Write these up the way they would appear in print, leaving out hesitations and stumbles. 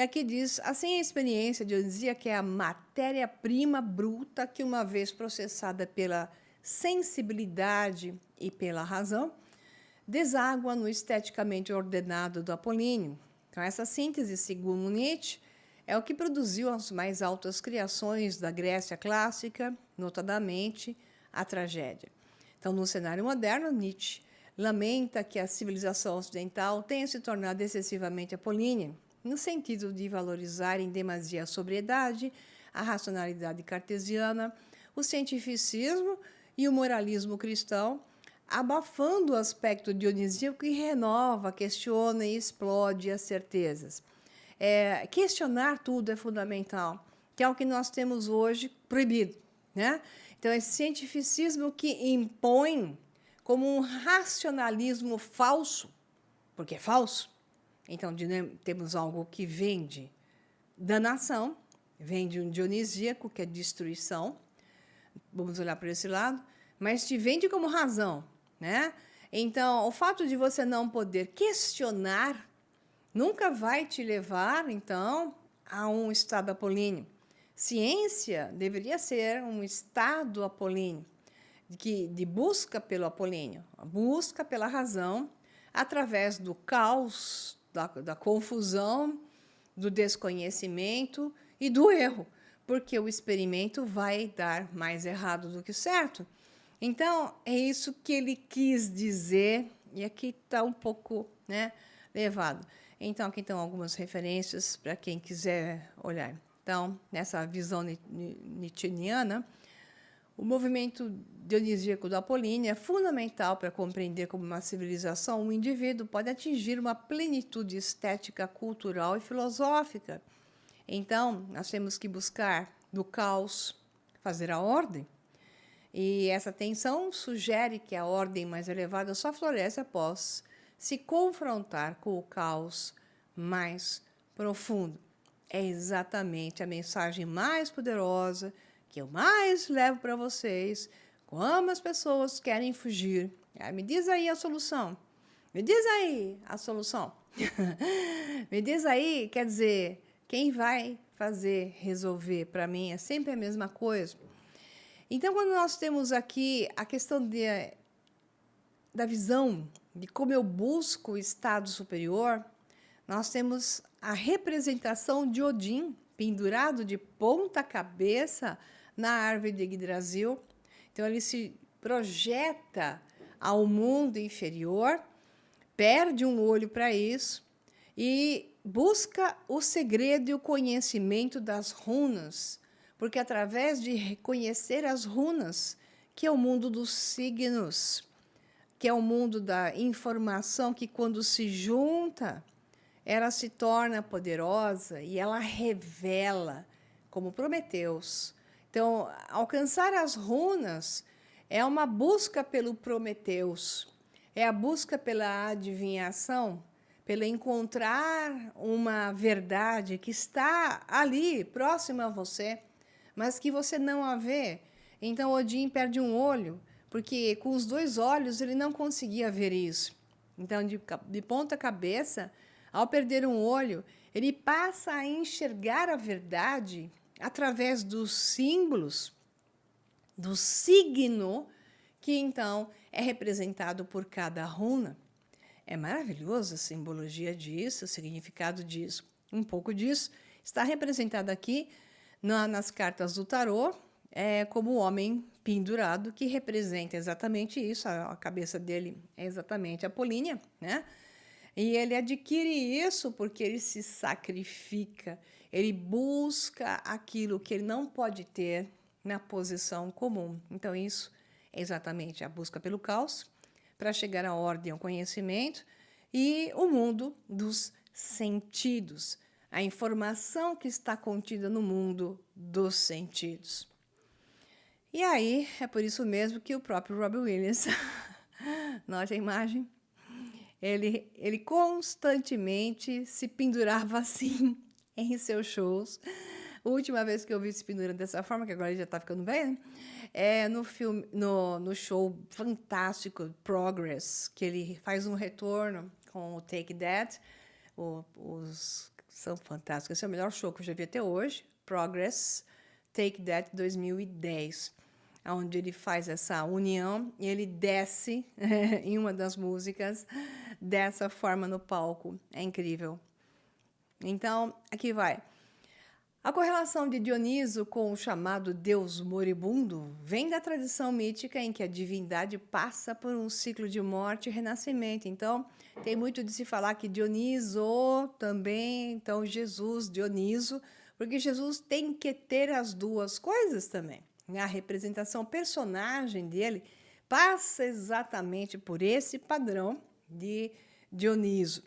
E aqui diz, assim a experiência dionisíaca é a matéria-prima bruta que, uma vez processada pela sensibilidade e pela razão, deságua no esteticamente ordenado do apolíneo. Então, essa síntese, segundo Nietzsche, é o que produziu as mais altas criações da Grécia clássica, notadamente a tragédia. Então, no cenário moderno, Nietzsche lamenta que a civilização ocidental tenha se tornado excessivamente apolínea, no sentido de valorizar em demasia a sobriedade, a racionalidade cartesiana, o cientificismo e o moralismo cristão, abafando o aspecto dionisíaco que renova, questiona e explode as certezas. Questionar tudo é fundamental, que é o que nós temos hoje proibido, né? Então, esse cientificismo que impõe como um racionalismo falso, porque é falso. Então, temos algo que vem de danação, vem de um dionisíaco, que é destruição, vamos olhar por esse lado, mas te vende como razão, né? Então, o fato de você não poder questionar nunca vai te levar, então, a um estado apolíneo. Ciência deveria ser um estado apolíneo, de busca pelo apolíneo, busca pela razão, através do caos, da confusão, do desconhecimento e do erro, porque o experimento vai dar mais errado do que certo. Então, é isso que ele quis dizer, e aqui está um pouco, né, levado. Então, aqui estão algumas referências para quem quiser olhar. Então, nessa visão nietzscheana, o movimento dionisíaco do apolíneo é fundamental para compreender como uma civilização, um indivíduo pode atingir uma plenitude estética, cultural e filosófica. Então, nós temos que buscar do caos fazer a ordem. E essa tensão sugere que a ordem mais elevada só floresce após se confrontar com o caos mais profundo. É exatamente a mensagem mais poderosa que eu mais levo para vocês, como as pessoas querem fugir. Me diz aí a solução. Me diz aí a solução. Me diz aí, quer dizer, quem vai fazer resolver? Para mim é sempre a mesma coisa. Então, quando nós temos aqui a questão da visão de como eu busco o estado superior, nós temos a representação de Odin, pendurado de ponta cabeça na árvore de Yggdrasil. Então, ele se projeta ao mundo inferior, perde um olho para isso e busca o segredo e o conhecimento das runas, porque através de reconhecer as runas, que é o mundo dos signos, que é o mundo da informação, que quando se junta, ela se torna poderosa e ela revela, como Prometeus. Então, alcançar as runas é uma busca pelo Prometeus, é a busca pela adivinhação, pelo encontrar uma verdade que está ali, próxima a você, mas que você não a vê. Então, Odin perde um olho, porque com os dois olhos ele não conseguia ver isso. Então, de ponta cabeça, ao perder um olho, ele passa a enxergar a verdade através dos símbolos, do signo, que então é representado por cada runa. É maravilhoso a simbologia disso, o significado disso. Um pouco disso está representado aqui nas cartas do tarô, como o homem pendurado, que representa exatamente isso. A cabeça dele é exatamente a Polínia, né? E ele adquire isso porque ele se sacrifica, ele busca aquilo que ele não pode ter na posição comum. Então, isso é exatamente a busca pelo caos, para chegar à ordem, ao conhecimento, e o mundo dos sentidos, a informação que está contida no mundo dos sentidos. E aí, é por isso mesmo que o próprio Robbie Williams, note a imagem, ele constantemente se pendurava assim em seus shows. A última vez que eu vi se pendurando dessa forma, que agora ele já está ficando velho, é no show fantástico Progress, que ele faz um retorno com o Take That, os são fantásticos. Esse é o melhor show que eu já vi até hoje, Progress, Take That 2010, onde ele faz essa união e ele desce em uma das músicas dessa forma no palco. É incrível. Então, aqui vai. A correlação de Dioniso com o chamado Deus moribundo vem da tradição mítica em que a divindade passa por um ciclo de morte e renascimento. Então, tem muito de se falar que Dioniso também, então Jesus, Dioniso, porque Jesus tem que ter as duas coisas também. A representação, personagem dele passa exatamente por esse padrão de Dioniso.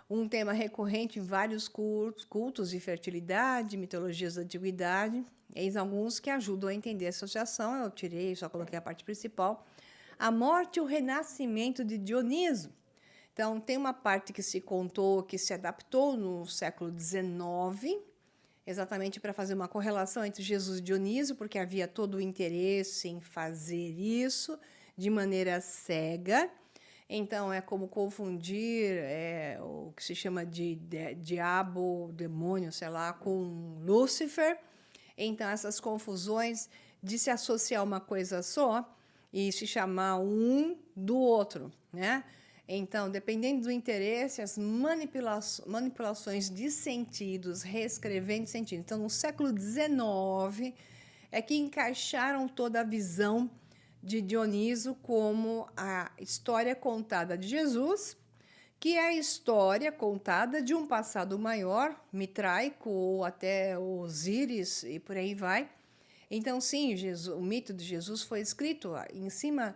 Um tema recorrente em vários cultos de fertilidade, mitologias da antiguidade, eis alguns que ajudam a entender a associação. Eu tirei, só coloquei a parte principal. A morte e o renascimento de Dioniso. Então, tem uma parte que se contou, que se adaptou no século XIX, exatamente para fazer uma correlação entre Jesus e Dioniso, porque havia todo o interesse em fazer isso de maneira cega. Então, é como confundir o que se chama de diabo, demônio, sei lá, com Lúcifer. Então, essas confusões de se associar uma coisa só e se chamar um do outro, né? Então, dependendo do interesse, as manipulações de sentidos, reescrevendo sentido. Então, no século XIX, é que encaixaram toda a visão de Dioniso como a história contada de Jesus, que é a história contada de um passado maior, mitraico, ou até Osíris, e por aí vai. Então, sim, o mito de Jesus foi escrito em cima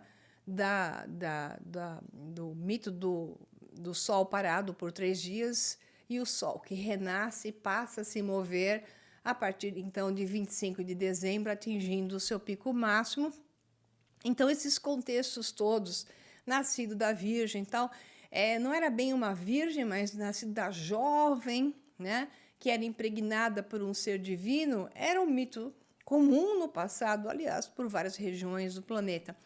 do mito do sol parado por 3 dias e o sol que renasce e passa a se mover a partir, então, de 25 de dezembro, atingindo o seu pico máximo. Então, esses contextos todos, nascido da Virgem e tal, não era bem uma virgem, mas nascido da jovem, né, que era impregnada por um ser divino, era um mito comum no passado, aliás, por várias regiões do planeta.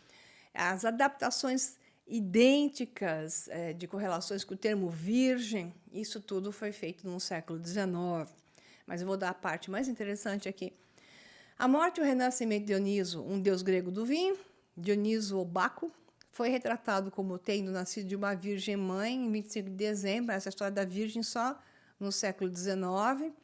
As adaptações idênticas de correlações com o termo virgem, isso tudo foi feito no século XIX. Mas eu vou dar a parte mais interessante aqui. A morte e o renascimento de Dioniso, um deus grego do vinho, Dioniso ou Baco, foi retratado como tendo nascido de uma virgem mãe em 25 de dezembro, essa história da virgem só no século XIX.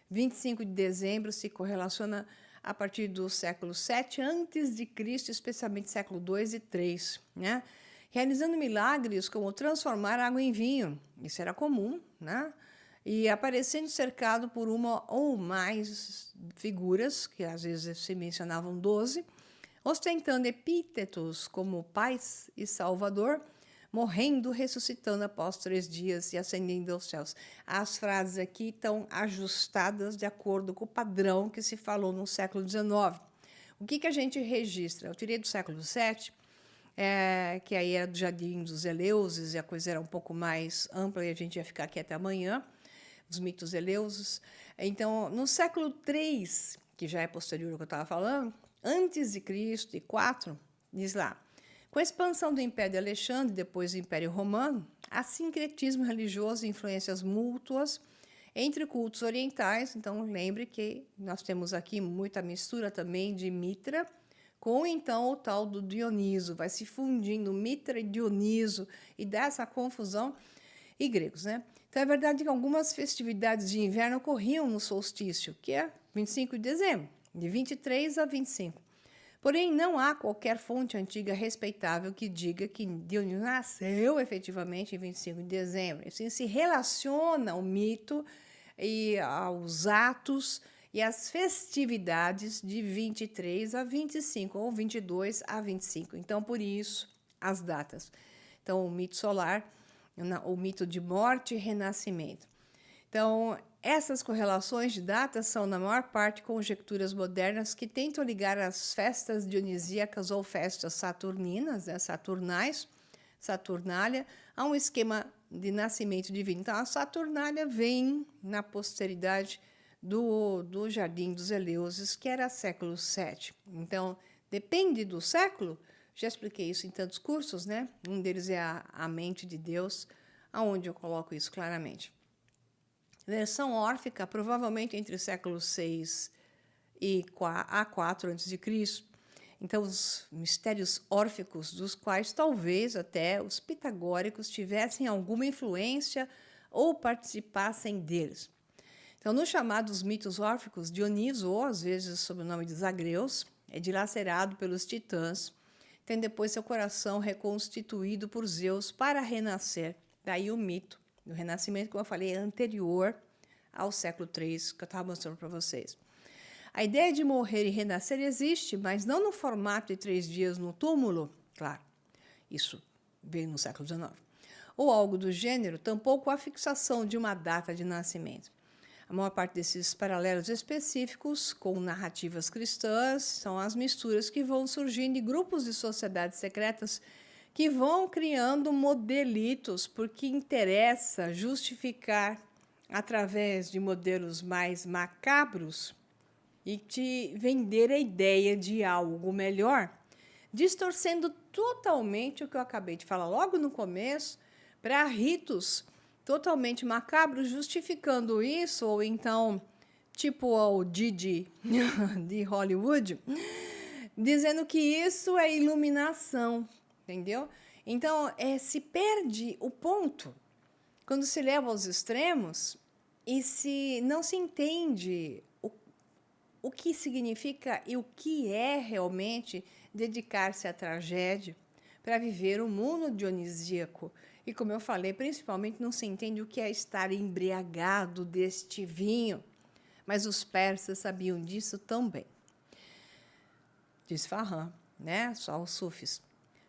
25 de dezembro se correlaciona a partir do século VII a.C., especialmente século II e III, né? Realizando milagres como transformar água em vinho, isso era comum, né? E aparecendo cercado por uma ou mais figuras, que às vezes se mencionavam 12, ostentando epítetos como Pai e Salvador, morrendo, ressuscitando após 3 dias e ascendendo aos céus. As frases aqui estão ajustadas de acordo com o padrão que se falou no século XIX. O que a gente registra? Eu tirei do século VII, que aí era do Jardim dos Eleuses, e a coisa era um pouco mais ampla, e a gente ia ficar aqui até amanhã, os mitos eleusos. Então, no século III, que já é posterior ao que eu estava falando, antes de Cristo, e 4, diz lá, com a expansão do Império de Alexandre, depois do Império Romano, há sincretismo religioso e influências mútuas entre cultos orientais. Então, lembre que nós temos aqui muita mistura também de Mitra, com então o tal do Dioniso. Vai se fundindo Mitra e Dioniso e dá essa confusão. E gregos, né? Então, é verdade que algumas festividades de inverno ocorriam no solstício, que é 25 de dezembro, de 23 a 25. Porém, não há qualquer fonte antiga respeitável que diga que Dioniso nasceu efetivamente em 25 de dezembro. Assim, se relaciona ao mito e aos atos e às festividades de 23 a 25, ou 22 a 25. Então, por isso, as datas. Então, o mito solar, o mito de morte e renascimento. Então, essas correlações de datas são, na maior parte, conjecturas modernas que tentam ligar as festas dionisíacas ou festas saturninas, saturnais, Saturnália, a um esquema de nascimento divino. Então, a Saturnália vem na posteridade do Jardim dos Eleuses, que era século VII. Então, depende do século, já expliquei isso em tantos cursos, né? Um deles é a mente de Deus, aonde eu coloco isso claramente. Versão órfica, provavelmente entre os séculos 6 e A4 a.C. Então, os mistérios órficos, dos quais talvez até os pitagóricos tivessem alguma influência ou participassem deles. Então, nos chamados mitos órficos, Dioniso, ou às vezes sob o nome de Zagreus, é dilacerado pelos titãs, tem depois seu coração reconstituído por Zeus para renascer. Daí o mito do renascimento, como eu falei, é anterior ao século III, que eu estava mostrando para vocês. A ideia de morrer e renascer existe, mas não no formato de 3 dias no túmulo, claro, isso veio no século XIX, ou algo do gênero, tampouco a fixação de uma data de nascimento. A maior parte desses paralelos específicos com narrativas cristãs são as misturas que vão surgindo de grupos de sociedades secretas que vão criando modelitos porque interessa justificar através de modelos mais macabros e te vender a ideia de algo melhor, distorcendo totalmente o que eu acabei de falar logo no começo para ritos totalmente macabros, justificando isso, ou então, tipo o Didi de Hollywood, dizendo que isso é iluminação, entendeu? Então, se perde o ponto quando se leva aos extremos e se não se entende o que significa e o que é realmente dedicar-se à tragédia para viver o mundo dionisíaco. E, como eu falei, principalmente não se entende o que é estar embriagado deste vinho. Mas os persas sabiam disso também. Diz Farhan, né? Só os sufis.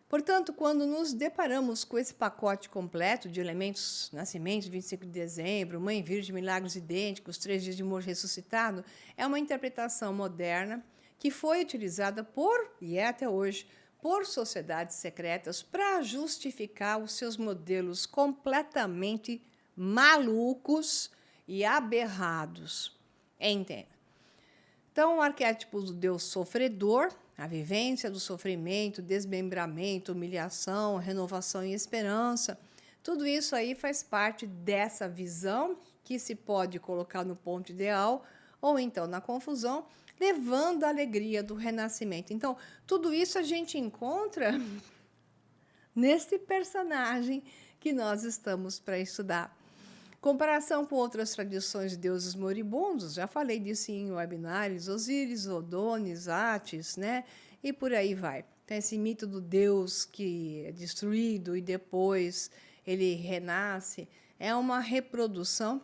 Portanto, quando nos deparamos com esse pacote completo de elementos, nascimento, 25 de dezembro, mãe virgem, milagres idênticos, 3 dias de morto ressuscitado, é uma interpretação moderna que foi utilizada e é até hoje, por sociedades secretas para justificar os seus modelos completamente malucos e aberrados. Entenda. Então, o arquétipo do Deus sofredor, a vivência do sofrimento, desmembramento, humilhação, renovação e esperança, tudo isso aí faz parte dessa visão que se pode colocar no ponto ideal ou então na confusão, levando a alegria do renascimento. Então, tudo isso a gente encontra nesse personagem que nós estamos para estudar. Comparação com outras tradições de deuses moribundos, já falei disso em webinários, Osíris, Odonis, Atis, né? E por aí vai. Então, esse mito do Deus que é destruído e depois ele renasce é uma reprodução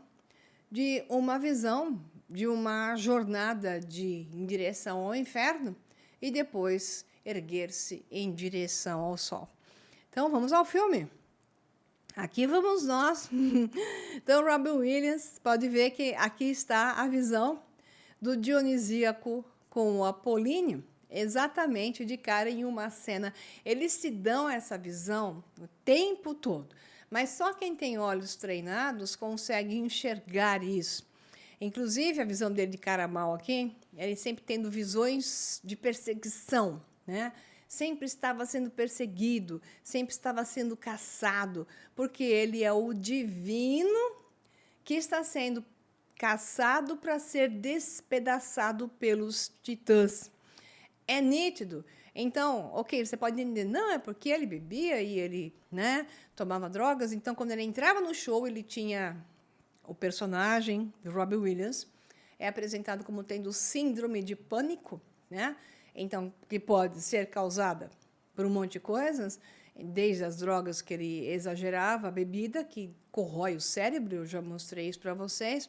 de uma visão de uma jornada em direção ao inferno e depois erguer-se em direção ao sol. Então, vamos ao filme. Aqui vamos nós. Então, Robin Williams, pode ver que aqui está a visão do dionisíaco com o Apolíneo, exatamente de cara em uma cena. Eles se dão essa visão o tempo todo, mas só quem tem olhos treinados consegue enxergar isso. Inclusive, a visão dele de cara mal aqui, ele sempre tendo visões de perseguição, né? Sempre estava sendo perseguido, sempre estava sendo caçado, porque ele é o divino que está sendo caçado para ser despedaçado pelos titãs. É nítido. Então, ok, você pode entender, não, é porque ele bebia e ele, né, tomava drogas, então quando ele entrava no show, ele tinha o personagem de Robin Williams, é apresentado como tendo síndrome de pânico, né? Então, que pode ser causada por um monte de coisas, desde as drogas que ele exagerava, a bebida, que corrói o cérebro, eu já mostrei isso para vocês,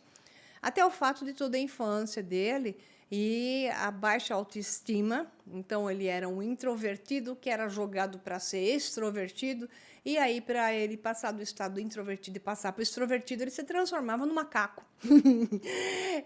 até o fato de toda a infância dele e a baixa autoestima. Então, ele era um introvertido que era jogado para ser extrovertido, e aí, para ele passar do estado introvertido e passar para o extrovertido, ele se transformava no macaco.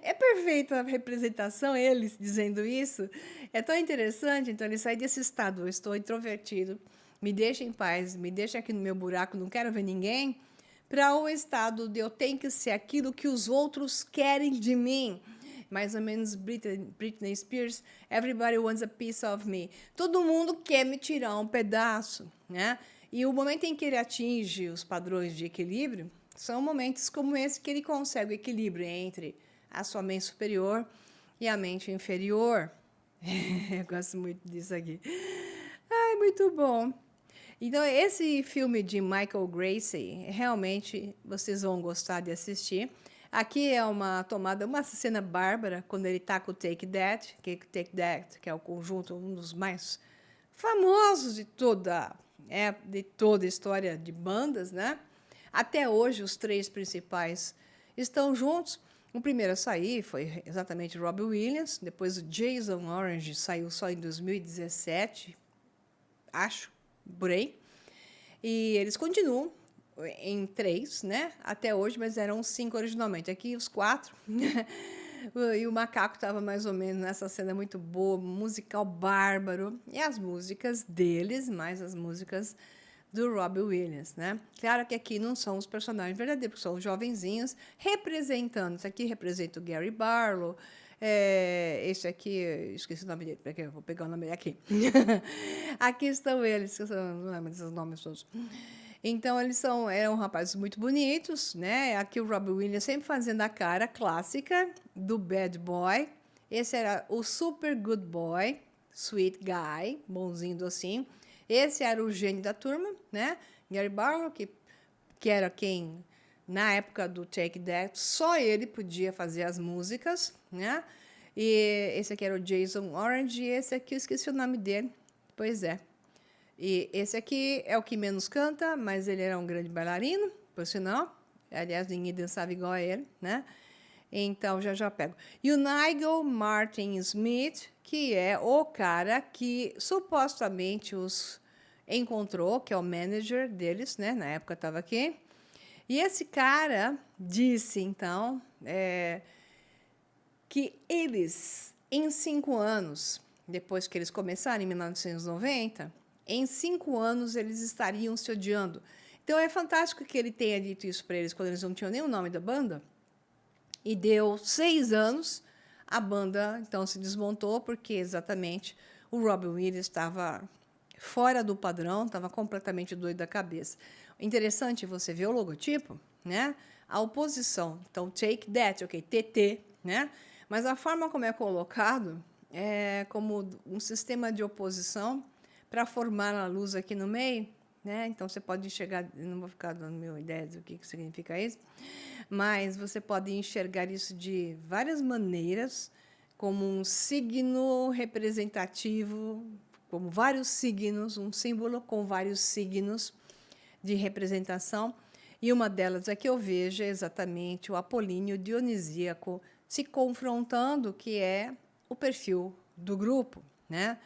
É perfeita a representação, eles dizendo isso. É tão interessante. Então, ele sai desse estado, eu estou introvertido, me deixa em paz, me deixa aqui no meu buraco, não quero ver ninguém, para o estado de eu tenho que ser aquilo que os outros querem de mim. Mais ou menos Britney Spears, everybody wants a piece of me. Todo mundo quer me tirar um pedaço, né? E o momento em que ele atinge os padrões de equilíbrio, São momentos como esse que ele consegue o equilíbrio entre a sua mente superior e a mente inferior. Eu gosto muito disso aqui. Ai, muito bom. Então, esse filme de Michael Gracie, realmente vocês vão gostar de assistir. Aqui é uma tomada, uma cena bárbara, quando ele está com o Take That, que é o conjunto, um dos mais famosos de toda a história de bandas, né? Até hoje, os três principais estão juntos. O primeiro a sair foi exatamente Robbie Williams, depois o Jason Orange saiu só em 2017, acho, por aí. E eles continuam em três, né? Até hoje, mas eram 5 originalmente. Aqui os 4. E o Macaco estava mais ou menos nessa cena muito boa, musical bárbaro. E as músicas deles, mais as músicas do Robbie Williams, né? Claro que aqui não são os personagens verdadeiros, porque são os jovenzinhos representando. Isso aqui representa o Gary Barlow. Esse aqui, esqueci o nome dele, porque eu vou pegar o nome dele aqui. Aqui estão eles, eu não lembro desses nomes todos. Então, eram rapazes muito bonitos, né? Aqui o Robbie Williams sempre fazendo a cara clássica do bad boy. Esse era o super good boy, sweet guy, bonzinho, docinho. Esse era o gênio da turma, né? Gary Barlow, que era quem, na época do Take That, só ele podia fazer as músicas, né? E esse aqui era o Jason Orange, e esse aqui eu esqueci o nome dele. Pois é. E esse aqui é o que menos canta, mas ele era um grande bailarino, por sinal. Aliás, ninguém dançava igual a ele, né? Então, já pego. E o Nigel Martin Smith, que é o cara que supostamente os encontrou, que é o manager deles, né? Na época estava aqui. E esse cara disse, então, que eles, em 5 anos, depois que eles começaram, em 1990, em 5 anos eles estariam se odiando. Então, é fantástico que ele tenha dito isso para eles quando eles não tinham nem o nome da banda. E deu 6 anos, a banda então se desmontou, porque exatamente o Robbie Williams estava fora do padrão, estava completamente doido da cabeça. Interessante você ver o logotipo, né? A oposição. Então, Take That, ok, TT, né? Mas a forma como é colocado é como um sistema de oposição para formar a luz aqui no meio, né? Então, você pode enxergar, não vou ficar dando minha ideia do que significa isso, mas você pode enxergar isso de várias maneiras, como um signo representativo, como vários signos, um símbolo com vários signos de representação. E uma delas é que eu vejo exatamente o Apolíneo Dionisíaco se confrontando, que é o perfil do grupo, né?